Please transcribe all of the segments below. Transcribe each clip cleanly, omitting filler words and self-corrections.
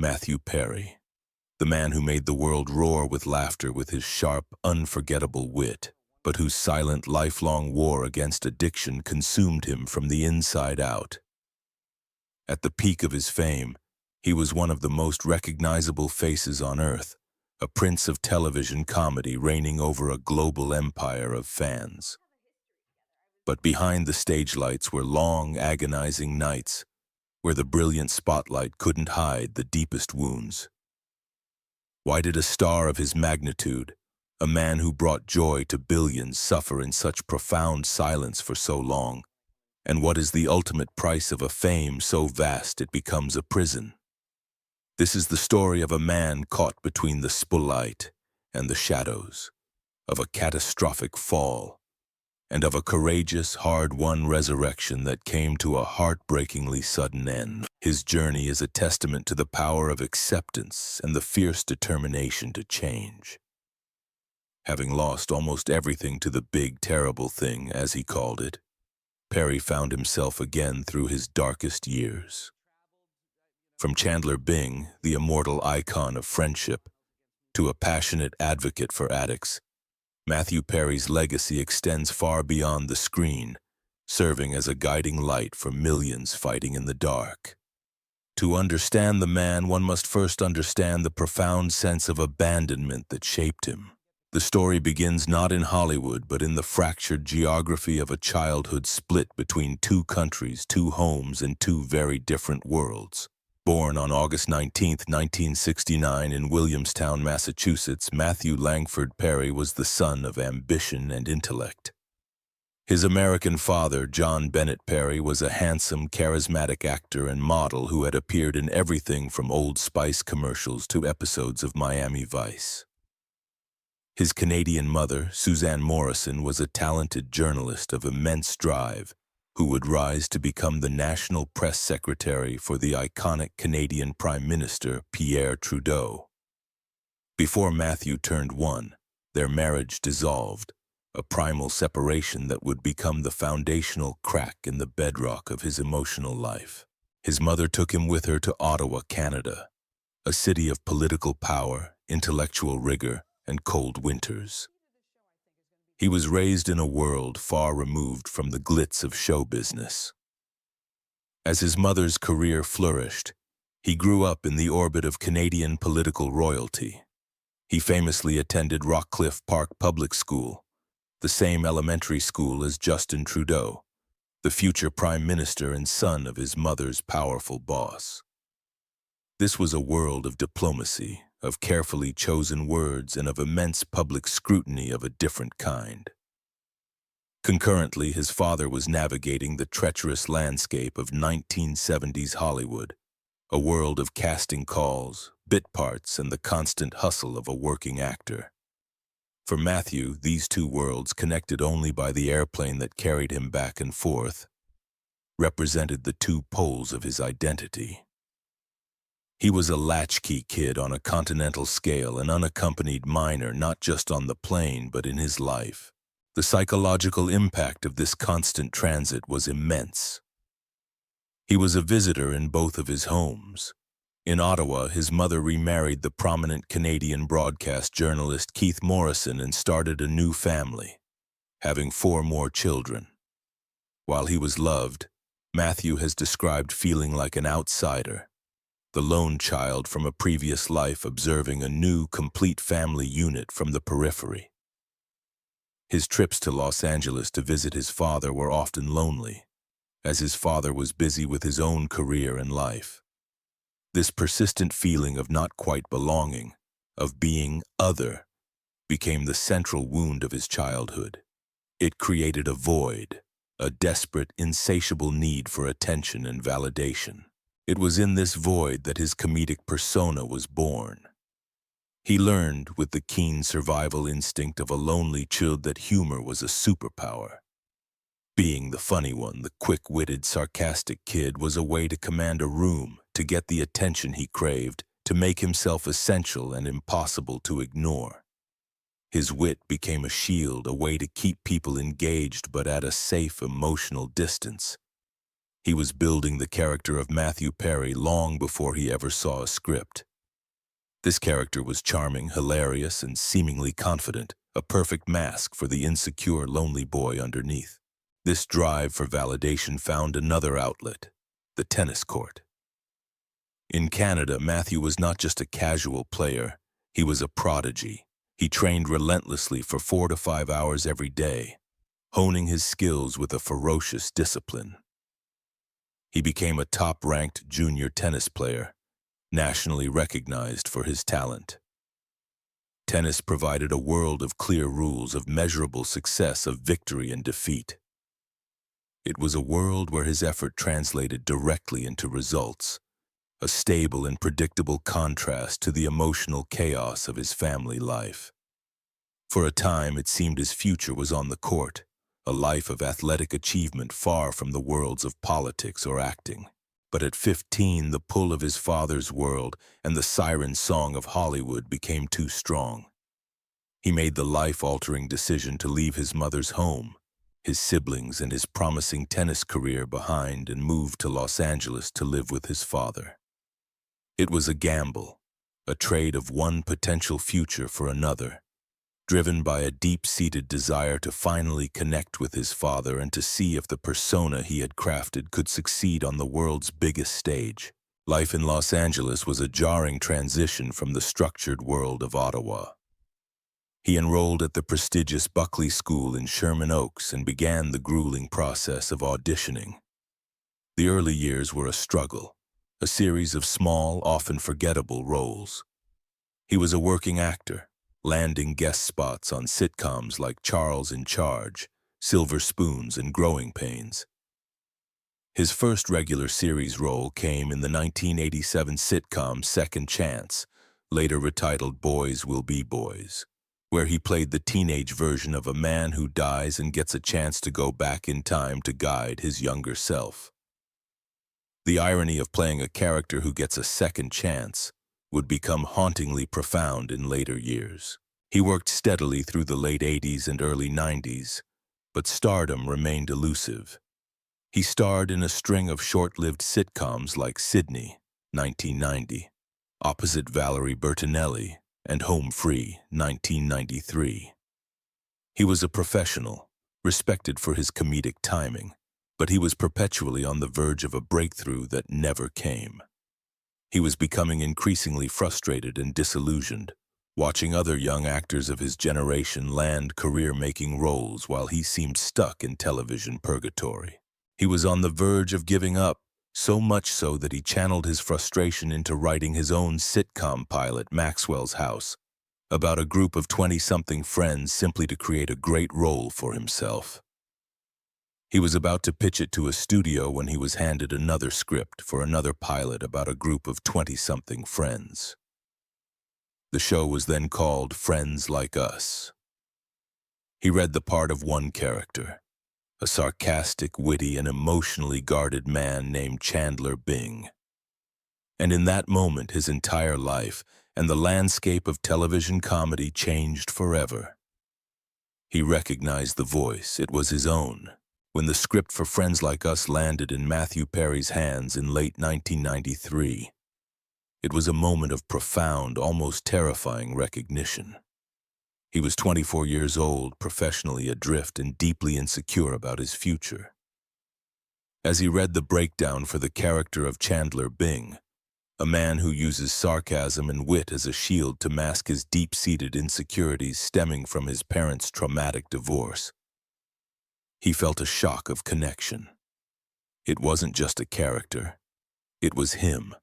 Matthew Perry, the man who made the world roar with laughter with his sharp, unforgettable wit, but whose silent, lifelong war against addiction consumed him from the inside out. At the peak of his fame, he was one of the most recognizable faces on earth, a prince of television comedy reigning over a global empire of fans. But behind the stage lights were long, agonizing nights, where the brilliant spotlight couldn't hide the deepest wounds. Why did a star of his magnitude, a man who brought joy to billions, suffer in such profound silence for so long? And what is the ultimate price of a fame so vast it becomes a prison? This is the story of a man caught between the spotlight and the shadows, of a catastrophic fall, and of a courageous, hard-won resurrection that came to a heartbreakingly sudden end. His journey is a testament to the power of acceptance and the fierce determination to change. Having lost almost everything to the big, terrible thing, as he called it, Perry found himself again through his darkest years. From Chandler Bing, the immortal icon of friendship, to a passionate advocate for addicts, Matthew Perry's legacy extends far beyond the screen, serving as a guiding light for millions fighting in the dark. To understand the man, one must first understand the profound sense of abandonment that shaped him. The story begins not in Hollywood, but in the fractured geography of a childhood split between two countries, two homes, and two very different worlds. Born on August 19, 1969 in Williamstown, Massachusetts, Matthew Langford Perry was the son of ambition and intellect. His American father, John Bennett Perry, was a handsome, charismatic actor and model who had appeared in everything from Old Spice commercials to episodes of Miami Vice. His Canadian mother, Suzanne Morrison, was a talented journalist of immense drive, who would rise to become the national press secretary for the iconic Canadian Prime Minister Pierre Trudeau. Before Matthew turned one, their marriage dissolved, a primal separation that would become the foundational crack in the bedrock of his emotional life. His mother took him with her to Ottawa, Canada, a city of political power, intellectual rigor, and cold winters. He was raised in a world far removed from the glitz of show business. As his mother's career flourished, he grew up in the orbit of Canadian political royalty. He famously attended Rockcliffe Park Public School, the same elementary school as Justin Trudeau, the future Prime Minister and son of his mother's powerful boss. This was a world of diplomacy, of carefully chosen words, and of immense public scrutiny of a different kind. Concurrently, his father was navigating the treacherous landscape of 1970s Hollywood, a world of casting calls, bit parts, and the constant hustle of a working actor. For Matthew, these two worlds, connected only by the airplane that carried him back and forth, represented the two poles of his identity. He was a latchkey kid on a continental scale, an unaccompanied minor not just on the plane but in his life. The psychological impact of this constant transit was immense. He was a visitor in both of his homes. In Ottawa, his mother remarried the prominent Canadian broadcast journalist Keith Morrison and started a new family, having 4 more children. While he was loved, Matthew has described feeling like an outsider, the lone child from a previous life observing a new, complete family unit from the periphery. His trips to Los Angeles to visit his father were often lonely, as his father was busy with his own career and life. This persistent feeling of not quite belonging, of being other, became the central wound of his childhood. It created a void, a desperate, insatiable need for attention and validation. It was in this void that his comedic persona was born. He learned, with the keen survival instinct of a lonely child, that humor was a superpower. Being the funny one, the quick-witted, sarcastic kid, was a way to command a room, to get the attention he craved, to make himself essential and impossible to ignore. His wit became a shield, a way to keep people engaged but at a safe emotional distance. He was building the character of Matthew Perry long before he ever saw a script. This character was charming, hilarious, and seemingly confident, a perfect mask for the insecure, lonely boy underneath. This drive for validation found another outlet, the tennis court. In Canada, Matthew was not just a casual player, he was a prodigy. He trained relentlessly for 4 to 5 hours every day, honing his skills with a ferocious discipline. He became a top-ranked junior tennis player, nationally recognized for his talent. Tennis provided a world of clear rules, of measurable success, of victory and defeat. It was a world where his effort translated directly into results, a stable and predictable contrast to the emotional chaos of his family life. For a time, it seemed his future was on the court, a life of athletic achievement far from the worlds of politics or acting. But at 15, the pull of his father's world and the siren song of Hollywood became too strong. He made the life-altering decision to leave his mother's home, his siblings and his promising tennis career behind, and moved to Los Angeles to live with his father. It was a gamble, a trade of one potential future for another, driven by a deep-seated desire to finally connect with his father and to see if the persona he had crafted could succeed on the world's biggest stage. Life in Los Angeles was a jarring transition from the structured world of Ottawa. He enrolled at the prestigious Buckley School in Sherman Oaks and began the grueling process of auditioning. The early years were a struggle, a series of small, often forgettable roles. He was a working actor, landing guest spots on sitcoms like Charles in Charge, Silver Spoons, and Growing Pains. His first regular series role came in the 1987 sitcom Second Chance, later retitled Boys Will Be Boys, where he played the teenage version of a man who dies and gets a chance to go back in time to guide his younger self. The irony of playing a character who gets a second chance would become hauntingly profound in later years. He worked steadily through the late 80s and early 90s, but stardom remained elusive. He starred in a string of short-lived sitcoms like Sydney, 1990, opposite Valerie Bertinelli, and Home Free, 1993. He was a professional, respected for his comedic timing, but he was perpetually on the verge of a breakthrough that never came. He was becoming increasingly frustrated and disillusioned, watching other young actors of his generation land career-making roles while he seemed stuck in television purgatory. He was on the verge of giving up, so much so that he channeled his frustration into writing his own sitcom pilot, Maxwell's House, about a group of 20-something friends simply to create a great role for himself. He was about to pitch it to a studio when he was handed another script for another pilot about a group of 20-something friends. The show was then called Friends Like Us. He read the part of one character, a sarcastic, witty, and emotionally guarded man named Chandler Bing. And in that moment, his entire life and the landscape of television comedy changed forever. He recognized the voice. It was his own. When the script for Friends Like Us landed in Matthew Perry's hands in late 1993, it was a moment of profound, almost terrifying recognition. He was 24 years old, professionally adrift, and deeply insecure about his future. As he read the breakdown for the character of Chandler Bing, a man who uses sarcasm and wit as a shield to mask his deep-seated insecurities stemming from his parents' traumatic divorce, he felt a shock of connection. It wasn't just a character. It was him.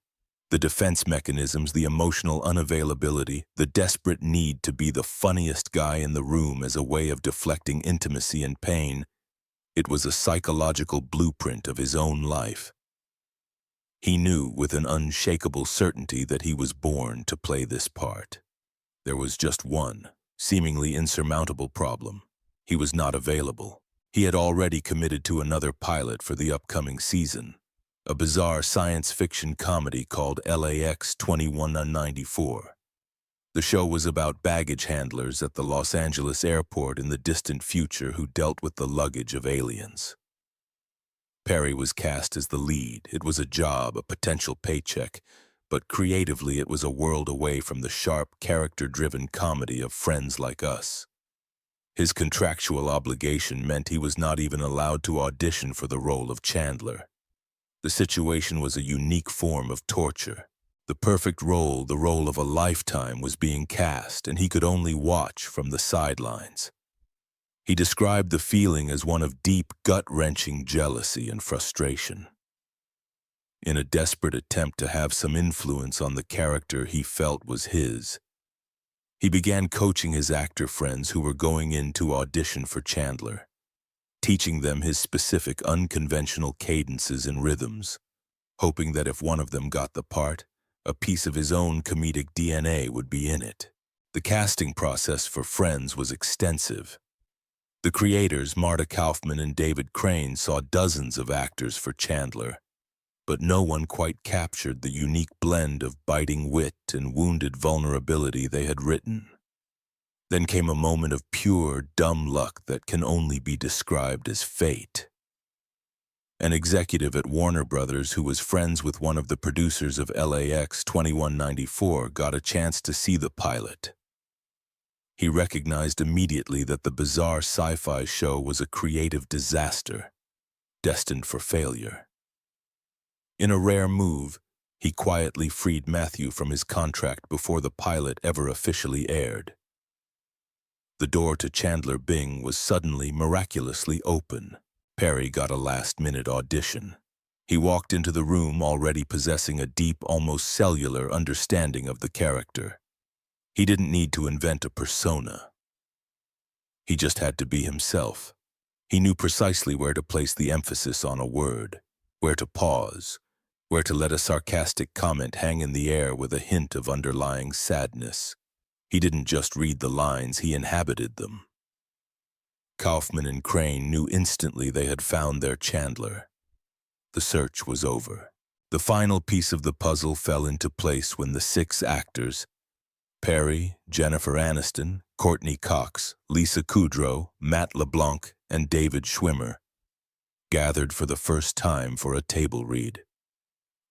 The defense mechanisms, the emotional unavailability, the desperate need to be the funniest guy in the room as a way of deflecting intimacy and pain. It was a psychological blueprint of his own life. He knew with an unshakable certainty that he was born to play this part. There was just one, seemingly insurmountable problem. He was not available. He had already committed to another pilot for the upcoming season, a bizarre science fiction comedy called LAX 2194. The show was about baggage handlers at the Los Angeles airport in the distant future who dealt with the luggage of aliens. Perry was cast as the lead. It was a job, a potential paycheck, but creatively it was a world away from the sharp, character-driven comedy of Friends Like Us. His contractual obligation meant he was not even allowed to audition for the role of Chandler. The situation was a unique form of torture. The perfect role, the role of a lifetime, was being cast, and he could only watch from the sidelines. He described the feeling as one of deep, gut-wrenching jealousy and frustration. In a desperate attempt to have some influence on the character he felt was his, he began coaching his actor friends who were going in to audition for Chandler, teaching them his specific unconventional cadences and rhythms, hoping that if one of them got the part, a piece of his own comedic DNA would be in it. The casting process for Friends was extensive. The creators, Marta Kaufman and David Crane, saw dozens of actors for Chandler, but no one quite captured the unique blend of biting wit and wounded vulnerability they had written. Then came a moment of pure, dumb luck that can only be described as fate. An executive at Warner Brothers who was friends with one of the producers of LAX 2194 got a chance to see the pilot. He recognized immediately that the bizarre sci-fi show was a creative disaster, destined for failure. In a rare move, he quietly freed Matthew from his contract before the pilot ever officially aired. The door to Chandler Bing was suddenly, miraculously open. Perry got a last-minute audition. He walked into the room already possessing a deep, almost cellular understanding of the character. He didn't need to invent a persona. He just had to be himself. He knew precisely where to place the emphasis on a word, where to pause, where to let a sarcastic comment hang in the air with a hint of underlying sadness. He didn't just read the lines, he inhabited them. Kaufman and Crane knew instantly they had found their Chandler. The search was over. The final piece of the puzzle fell into place when the 6 actors, Perry, Jennifer Aniston, Courtney Cox, Lisa Kudrow, Matt LeBlanc, and David Schwimmer, gathered for the first time for a table read.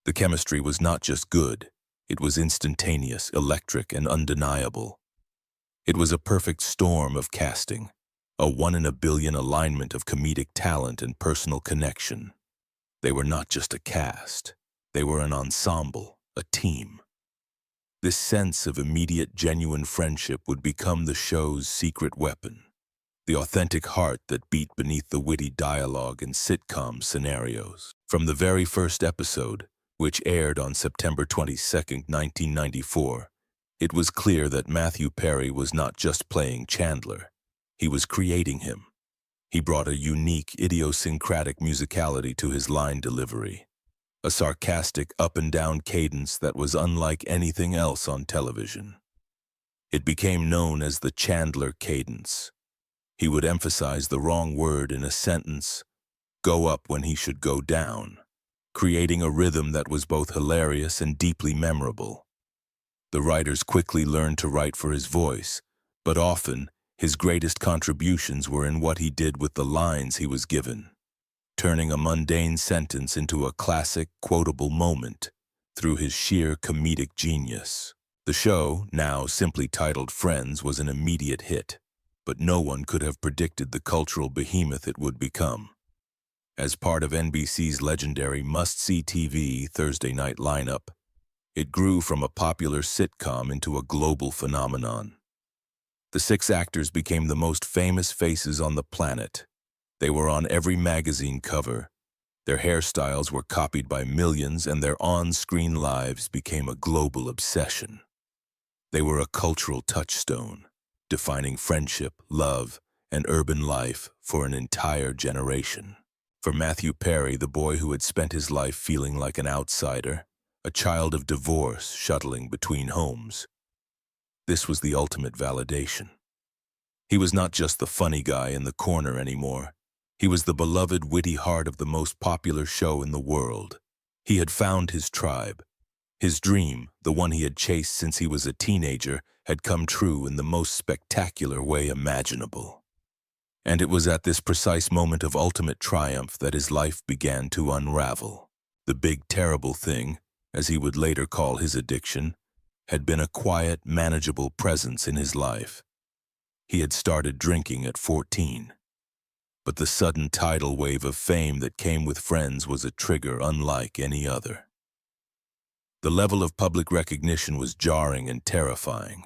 The chemistry was not just good, it was instantaneous, electric, and undeniable. It was a perfect storm of casting, a 1 in a billion alignment of comedic talent and personal connection. They were not just a cast, they were an ensemble, a team. This sense of immediate, genuine friendship would become the show's secret weapon, the authentic heart that beat beneath the witty dialogue and sitcom scenarios. From the very first episode, which aired on September 22, 1994, it was clear that Matthew Perry was not just playing Chandler. He was creating him. He brought a unique, idiosyncratic musicality to his line delivery, a sarcastic up-and-down cadence that was unlike anything else on television. It became known as the Chandler cadence. He would emphasize the wrong word in a sentence, go up when he should go down, creating a rhythm that was both hilarious and deeply memorable. The writers quickly learned to write for his voice, but often his greatest contributions were in what he did with the lines he was given, turning a mundane sentence into a classic, quotable moment through his sheer comedic genius. The show, now simply titled Friends, was an immediate hit, but no one could have predicted the cultural behemoth it would become. As part of NBC's legendary must-see TV Thursday night lineup, it grew from a popular sitcom into a global phenomenon. The 6 actors became the most famous faces on the planet. They were on every magazine cover. Their hairstyles were copied by millions, and their on-screen lives became a global obsession. They were a cultural touchstone, defining friendship, love, and urban life for an entire generation. For Matthew Perry, the boy who had spent his life feeling like an outsider, a child of divorce shuttling between homes, this was the ultimate validation. He was not just the funny guy in the corner anymore. He was the beloved, witty heart of the most popular show in the world. He had found his tribe. His dream, the one he had chased since he was a teenager, had come true in the most spectacular way imaginable. And it was at this precise moment of ultimate triumph that his life began to unravel. The big, terrible thing, as he would later call his addiction, had been a quiet, manageable presence in his life. He had started drinking at 14. But the sudden tidal wave of fame that came with friends was a trigger unlike any other. The level of public recognition was jarring and terrifying.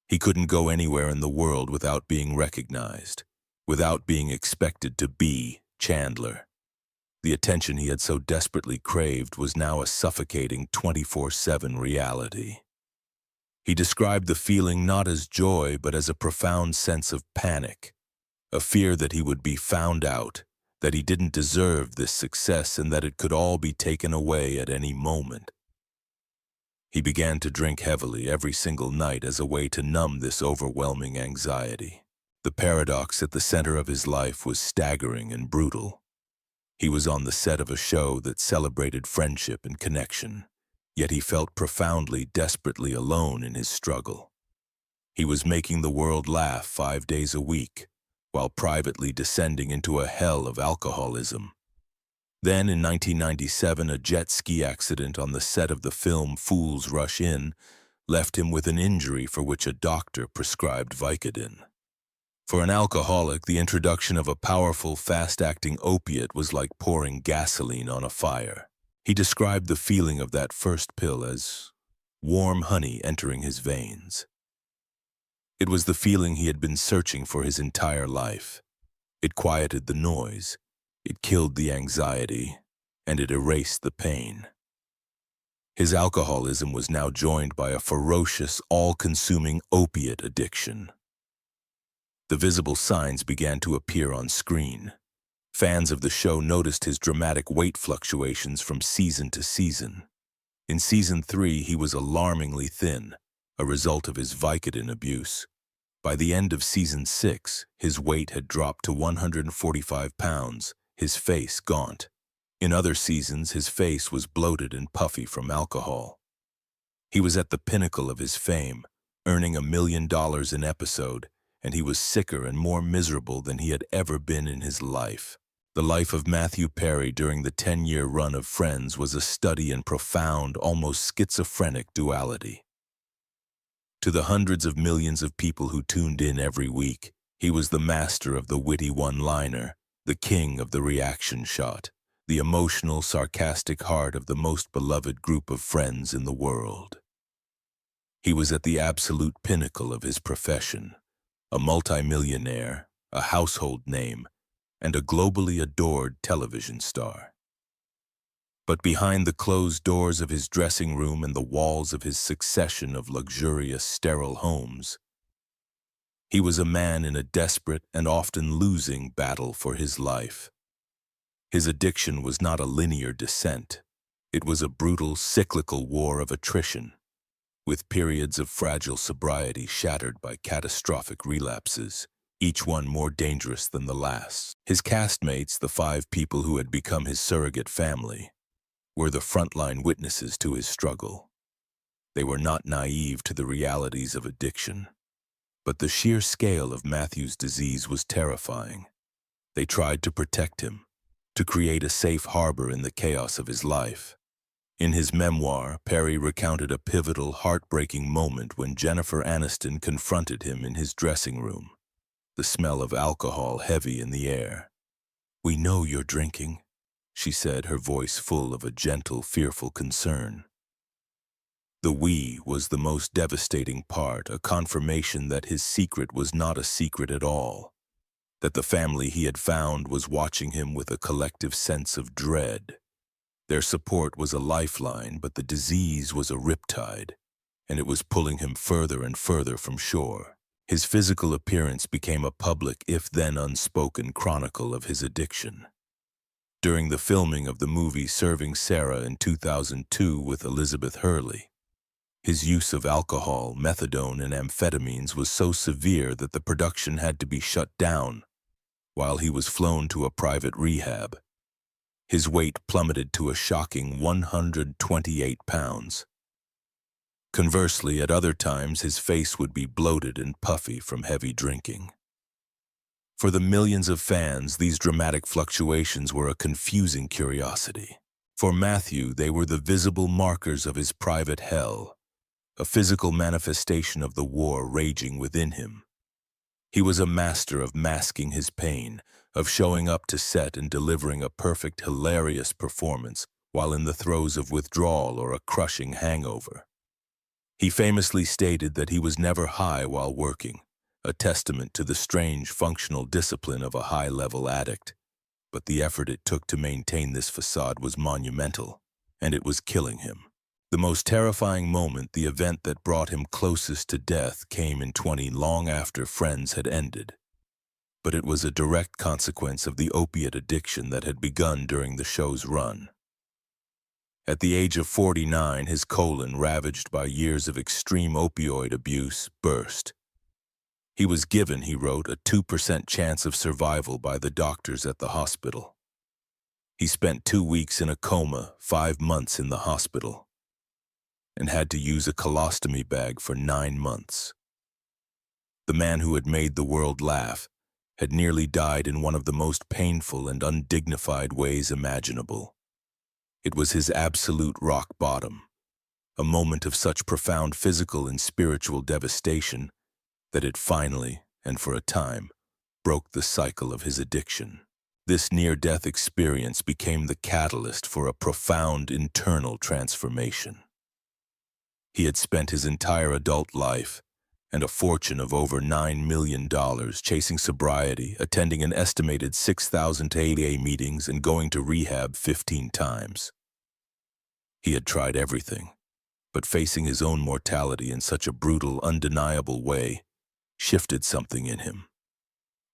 He couldn't go anywhere in the world without being recognized, without being expected to be Chandler. The attention he had so desperately craved was now a suffocating 24/7 reality. He described the feeling not as joy but as a profound sense of panic, a fear that he would be found out, that he didn't deserve this success and that it could all be taken away at any moment. He began to drink heavily every single night as a way to numb this overwhelming anxiety. The paradox at the center of his life was staggering and brutal. He was on the set of a show that celebrated friendship and connection, yet he felt profoundly, desperately alone in his struggle. He was making the world laugh 5 days a week, while privately descending into a hell of alcoholism. Then, in 1997, a jet ski accident on the set of the film Fools Rush In left him with an injury for which a doctor prescribed Vicodin. For an alcoholic, the introduction of a powerful, fast-acting opiate was like pouring gasoline on a fire. He described the feeling of that first pill as warm honey entering his veins. It was the feeling he had been searching for his entire life. It quieted the noise, it killed the anxiety, and it erased the pain. His alcoholism was now joined by a ferocious, all-consuming opiate addiction. The visible signs began to appear on screen. Fans of the show noticed his dramatic weight fluctuations from season to season. In season 3, he was alarmingly thin, a result of his Vicodin abuse. By the end of season 6, his weight had dropped to 145 pounds, his face gaunt. In other seasons, his face was bloated and puffy from alcohol. He was at the pinnacle of his fame, earning $1 million an episode, and he was sicker and more miserable than he had ever been in his life. The life of Matthew Perry during the 10-year run of Friends was a study in profound, almost schizophrenic duality. To the hundreds of millions of people who tuned in every week, he was the master of the witty one-liner, the king of the reaction shot, the emotional, sarcastic heart of the most beloved group of friends in the world. He was at the absolute pinnacle of his profession, a multimillionaire, a household name, and a globally adored television star. But behind the closed doors of his dressing room and the walls of his succession of luxurious, sterile homes, he was a man in a desperate and often losing battle for his life. His addiction was not a linear descent. It was a brutal, cyclical war of attrition, with periods of fragile sobriety shattered by catastrophic relapses, each one more dangerous than the last. His castmates, the 5 people who had become his surrogate family, were the frontline witnesses to his struggle. They were not naive to the realities of addiction, but the sheer scale of Matthew's disease was terrifying. They tried to protect him, to create a safe harbor in the chaos of his life. In his memoir, Perry recounted a pivotal, heartbreaking moment when Jennifer Aniston confronted him in his dressing room, the smell of alcohol heavy in the air. "We know you're drinking," she said, her voice full of a gentle, fearful concern. The "we" was the most devastating part, a confirmation that his secret was not a secret at all, that the family he had found was watching him with a collective sense of dread. Their support was a lifeline, but the disease was a riptide, and it was pulling him further and further from shore. His physical appearance became a public, if then unspoken, chronicle of his addiction. During the filming of the movie Serving Sarah in 2002 with Elizabeth Hurley, his use of alcohol, methadone, and amphetamines was so severe that the production had to be shut down while he was flown to a private rehab. His weight plummeted to a shocking 128 pounds. Conversely, at other times, his face would be bloated and puffy from heavy drinking. For the millions of fans, these dramatic fluctuations were a confusing curiosity. For Matthew, they were the visible markers of his private hell, a physical manifestation of the war raging within him. He was a master of masking his pain, of showing up to set and delivering a perfect, hilarious performance while in the throes of withdrawal or a crushing hangover. He famously stated that he was never high while working, a testament to the strange functional discipline of a high-level addict. But the effort it took to maintain this facade was monumental, and it was killing him. The most terrifying moment, the event that brought him closest to death, came in 20 long after Friends had ended. But it was a direct consequence of the opiate addiction that had begun during the show's run. At the age of 49, his colon, ravaged by years of extreme opioid abuse, burst. He was given, he wrote, a 2% chance of survival by the doctors at the hospital. He spent 2 weeks in a coma, 5 months in the hospital, and had to use a colostomy bag for 9 months. The man who had made the world laugh had nearly died in one of the most painful and undignified ways imaginable. It was his absolute rock bottom, a moment of such profound physical and spiritual devastation that it finally, and for a time, broke the cycle of his addiction. This near-death experience became the catalyst for a profound internal transformation. He had spent his entire adult life and a fortune of over $9 million chasing sobriety, attending an estimated 6,000 AA meetings and going to rehab 15 times. He had tried everything, but facing his own mortality in such a brutal, undeniable way shifted something in him.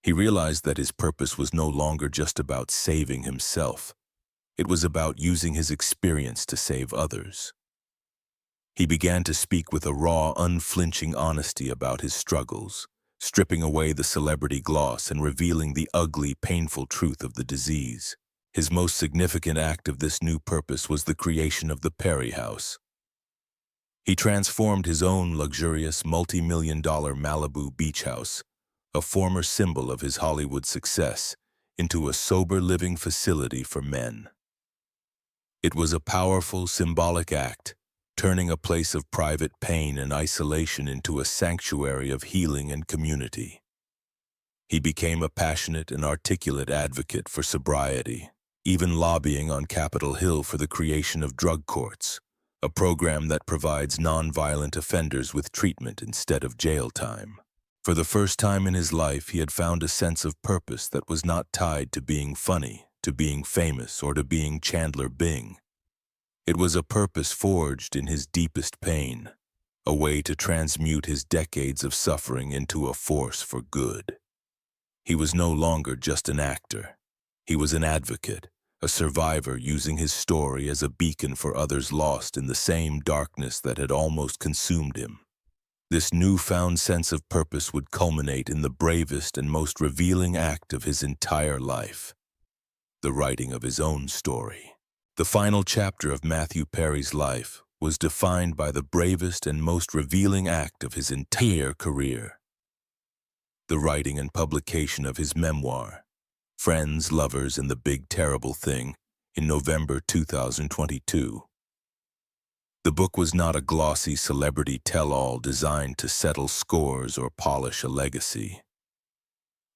He realized that his purpose was no longer just about saving himself. It was about using his experience to save others. He began to speak with a raw, unflinching honesty about his struggles, stripping away the celebrity gloss and revealing the ugly, painful truth of the disease. His most significant act of this new purpose was the creation of the Perry House. He transformed his own luxurious, multi-million-dollar Malibu beach house, a former symbol of his Hollywood success, into a sober living facility for men. It was a powerful, symbolic act, turning a place of private pain and isolation into a sanctuary of healing and community. He became a passionate and articulate advocate for sobriety, even lobbying on Capitol Hill for the creation of drug courts, a program that provides nonviolent offenders with treatment instead of jail time. For the first time in his life, he had found a sense of purpose that was not tied to being funny, to being famous, or to being Chandler Bing. It was a purpose forged in his deepest pain, a way to transmute his decades of suffering into a force for good. He was no longer just an actor. He was an advocate, a survivor using his story as a beacon for others lost in the same darkness that had almost consumed him. This newfound sense of purpose would culminate in the bravest and most revealing act of his entire life, the writing of his own story. The final chapter of Matthew Perry's life was defined by the bravest and most revealing act of his entire career, the writing and publication of his memoir, Friends, Lovers, and the Big Terrible Thing, in November 2022. The book was not a glossy celebrity tell-all designed to settle scores or polish a legacy.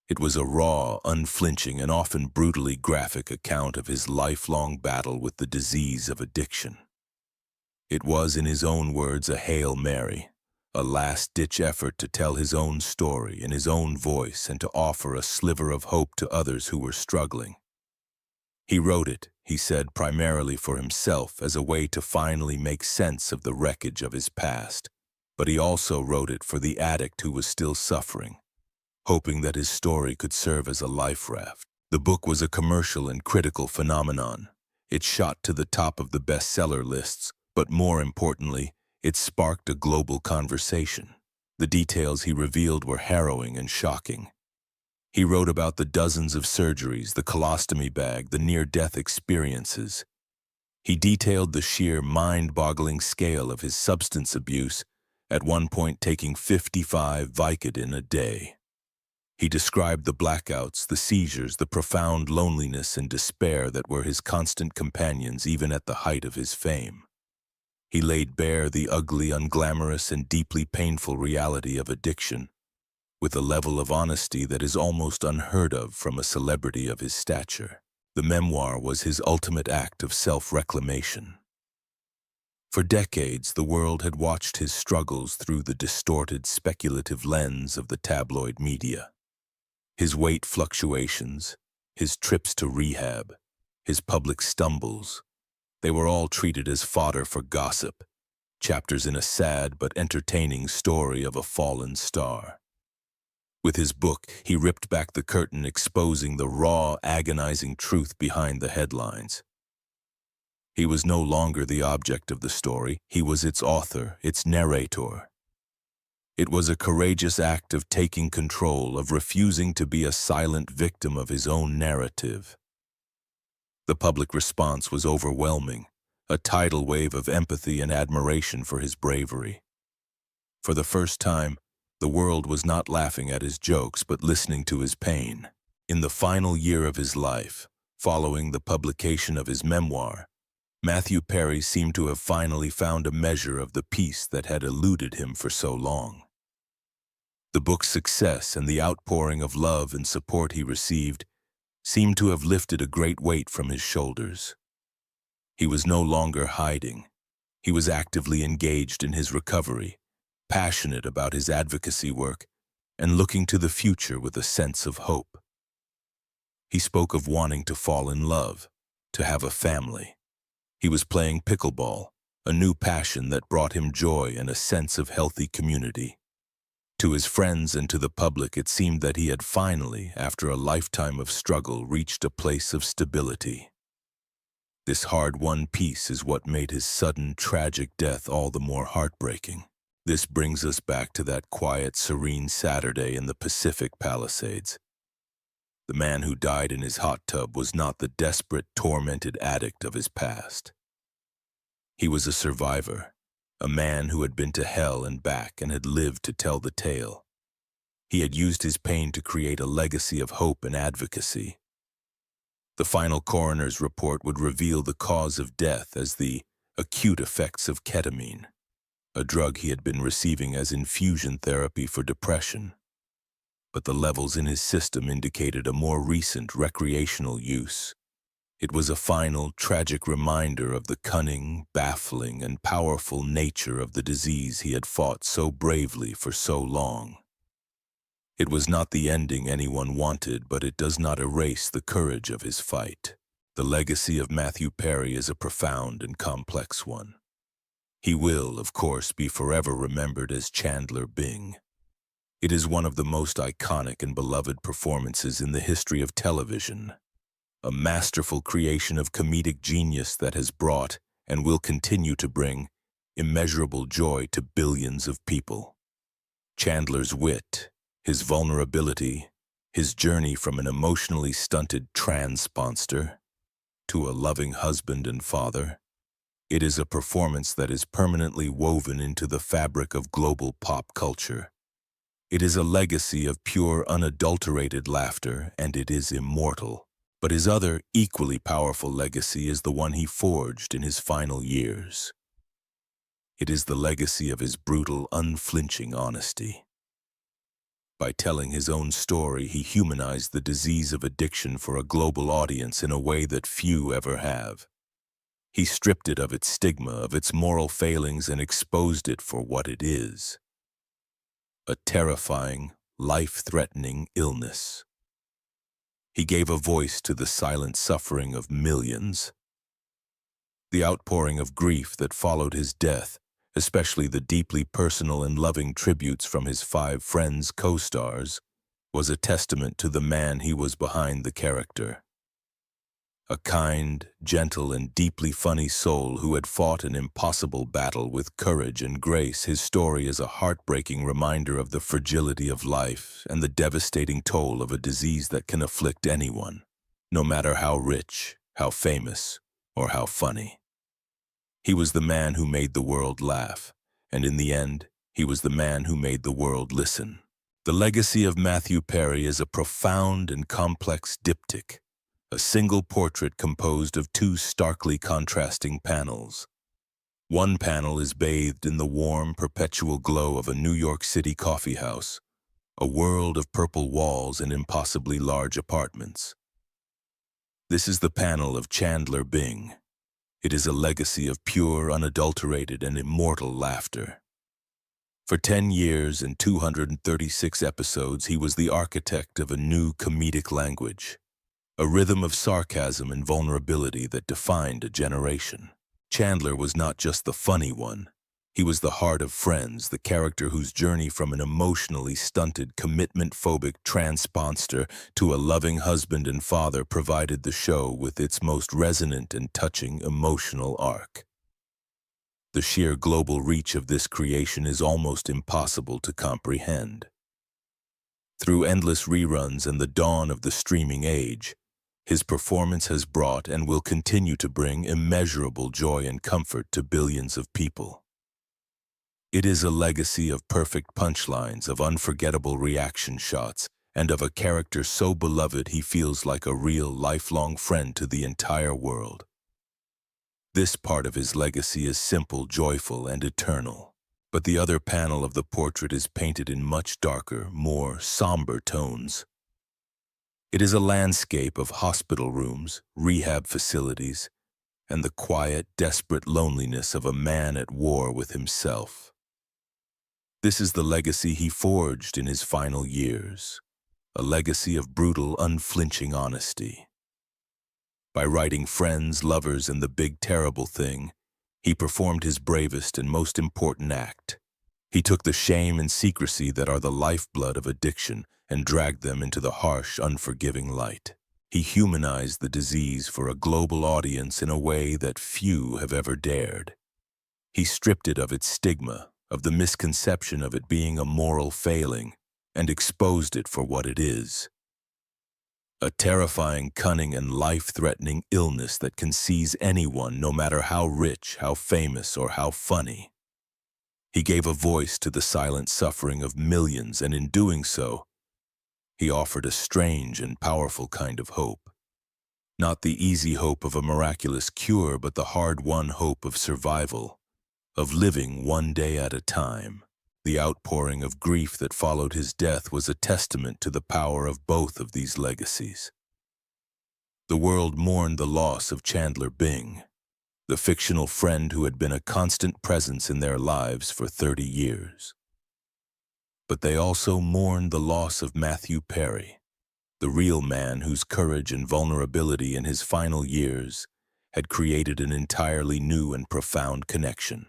It was a raw, unflinching, and often brutally graphic account of his lifelong battle with the disease of addiction. It was, in his own words, a Hail Mary, a last-ditch effort to tell his own story in his own voice and to offer a sliver of hope to others who were struggling. He wrote it, he said, primarily for himself as a way to finally make sense of the wreckage of his past, but he also wrote it for the addict who was still suffering, hoping that his story could serve as a life raft. The book was a commercial and critical phenomenon. It shot to the top of the bestseller lists, but more importantly, it sparked a global conversation. The details he revealed were harrowing and shocking. He wrote about the dozens of surgeries, the colostomy bag, the near-death experiences. He detailed the sheer mind-boggling scale of his substance abuse, at one point taking 55 Vicodin a day. He described the blackouts, the seizures, the profound loneliness and despair that were his constant companions even at the height of his fame. He laid bare the ugly, unglamorous, and deeply painful reality of addiction, with a level of honesty that is almost unheard of from a celebrity of his stature. The memoir was his ultimate act of self-reclamation. For decades, the world had watched his struggles through the distorted, speculative lens of the tabloid media. His weight fluctuations, his trips to rehab, his public stumbles, they were all treated as fodder for gossip, chapters in a sad but entertaining story of a fallen star. With his book, he ripped back the curtain, exposing the raw, agonizing truth behind the headlines. He was no longer the object of the story, he was its author, its narrator. It was a courageous act of taking control, of refusing to be a silent victim of his own narrative. The public response was overwhelming, a tidal wave of empathy and admiration for his bravery. For the first time, the world was not laughing at his jokes but listening to his pain. In the final year of his life, following the publication of his memoir, Matthew Perry seemed to have finally found a measure of the peace that had eluded him for so long. The book's success and the outpouring of love and support he received seemed to have lifted a great weight from his shoulders. He was no longer hiding. He was actively engaged in his recovery, passionate about his advocacy work, and looking to the future with a sense of hope. He spoke of wanting to fall in love, to have a family. He was playing pickleball, a new passion that brought him joy and a sense of healthy community. To his friends and to the public, it seemed that he had finally, after a lifetime of struggle, reached a place of stability. This hard-won peace is what made his sudden, tragic death all the more heartbreaking. This brings us back to that quiet, serene Saturday in the Pacific Palisades. The man who died in his hot tub was not the desperate, tormented addict of his past. He was a survivor, a man who had been to hell and back and had lived to tell the tale. He had used his pain to create a legacy of hope and advocacy. The final coroner's report would reveal the cause of death as the acute effects of ketamine, a drug he had been receiving as infusion therapy for depression. But the levels in his system indicated a more recent recreational use. It was a final, tragic reminder of the cunning, baffling, and powerful nature of the disease he had fought so bravely for so long. It was not the ending anyone wanted, but it does not erase the courage of his fight. The legacy of Matthew Perry is a profound and complex one. He will, of course, be forever remembered as Chandler Bing. It is one of the most iconic and beloved performances in the history of television, a masterful creation of comedic genius that has brought, and will continue to bring, immeasurable joy to billions of people. Chandler's wit, his vulnerability, his journey from an emotionally stunted transponster to a loving husband and father, it is a performance that is permanently woven into the fabric of global pop culture. It is a legacy of pure, unadulterated laughter, and it is immortal. But his other, equally powerful legacy is the one he forged in his final years. It is the legacy of his brutal, unflinching honesty. By telling his own story, he humanized the disease of addiction for a global audience in a way that few ever have. He stripped it of its stigma, of its moral failings, and exposed it for what it is: a terrifying, life-threatening illness. He gave a voice to the silent suffering of millions. The outpouring of grief that followed his death, especially the deeply personal and loving tributes from his 5 Friends co-stars, was a testament to the man he was behind the character. A kind, gentle, and deeply funny soul who had fought an impossible battle with courage and grace, his story is a heartbreaking reminder of the fragility of life and the devastating toll of a disease that can afflict anyone, no matter how rich, how famous, or how funny. He was the man who made the world laugh, and in the end, he was the man who made the world listen. The legacy of Matthew Perry is a profound and complex diptych, a single portrait composed of two starkly contrasting panels. One panel is bathed in the warm, perpetual glow of a New York City coffeehouse, a world of purple walls and impossibly large apartments. This is the panel of Chandler Bing. It is a legacy of pure, unadulterated, and immortal laughter. For 10 years and 236 episodes, he was the architect of a new comedic language, a rhythm of sarcasm and vulnerability that defined a generation. Chandler was not just the funny one. He was the heart of Friends, the character whose journey from an emotionally stunted, commitment-phobic transponster to a loving husband and father provided the show with its most resonant and touching emotional arc. The sheer global reach of this creation is almost impossible to comprehend. Through endless reruns and the dawn of the streaming age, his performance has brought and will continue to bring immeasurable joy and comfort to billions of people. It is a legacy of perfect punchlines, of unforgettable reaction shots, and of a character so beloved he feels like a real, lifelong friend to the entire world. This part of his legacy is simple, joyful, and eternal. But the other panel of the portrait is painted in much darker, more somber tones. It is a landscape of hospital rooms, rehab facilities, and the quiet, desperate loneliness of a man at war with himself. This is the legacy he forged in his final years, a legacy of brutal, unflinching honesty. By writing Friends, Lovers, and The Big Terrible Thing, he performed his bravest and most important act. He took the shame and secrecy that are the lifeblood of addiction and dragged them into the harsh, unforgiving light. He humanized the disease for a global audience in a way that few have ever dared. He stripped it of its stigma, of the misconception of it being a moral failing, and exposed it for what it is. A terrifying, cunning, and life-threatening illness that can seize anyone, no matter how rich, how famous, or how funny. He gave a voice to the silent suffering of millions, and in doing so, he offered a strange and powerful kind of hope. Not the easy hope of a miraculous cure, but the hard-won hope of survival, of living one day at a time. The outpouring of grief that followed his death was a testament to the power of both of these legacies. The world mourned the loss of Chandler Bing, the fictional friend who had been a constant presence in their lives for 30 years. But they also mourned the loss of Matthew Perry, the real man whose courage and vulnerability in his final years had created an entirely new and profound connection.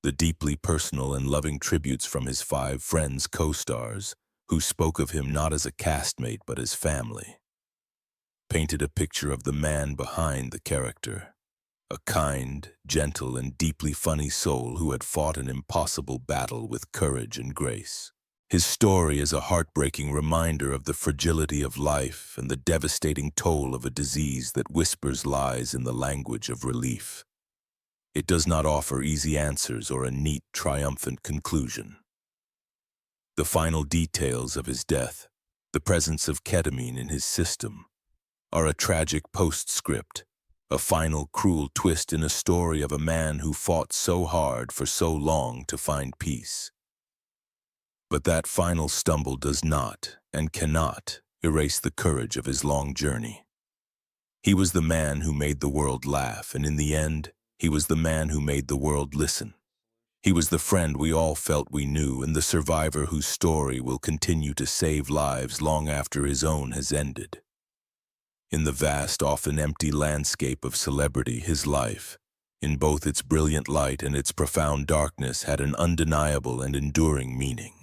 The deeply personal and loving tributes from his 5 Friends co-stars, who spoke of him not as a castmate but as family, painted a picture of the man behind the character, a kind, gentle, and deeply funny soul who had fought an impossible battle with courage and grace. His story is a heartbreaking reminder of the fragility of life and the devastating toll of a disease that whispers lies in the language of relief. It does not offer easy answers or a neat, triumphant conclusion. The final details of his death, the presence of ketamine in his system, are a tragic postscript, a final cruel twist in a story of a man who fought so hard for so long to find peace. But that final stumble does not and cannot erase the courage of his long journey. He was the man who made the world laugh, and in the end, he was the man who made the world listen. He was the friend we all felt we knew, and the survivor whose story will continue to save lives long after his own has ended. In the vast, often empty landscape of celebrity, his life, in both its brilliant light and its profound darkness, had an undeniable and enduring meaning.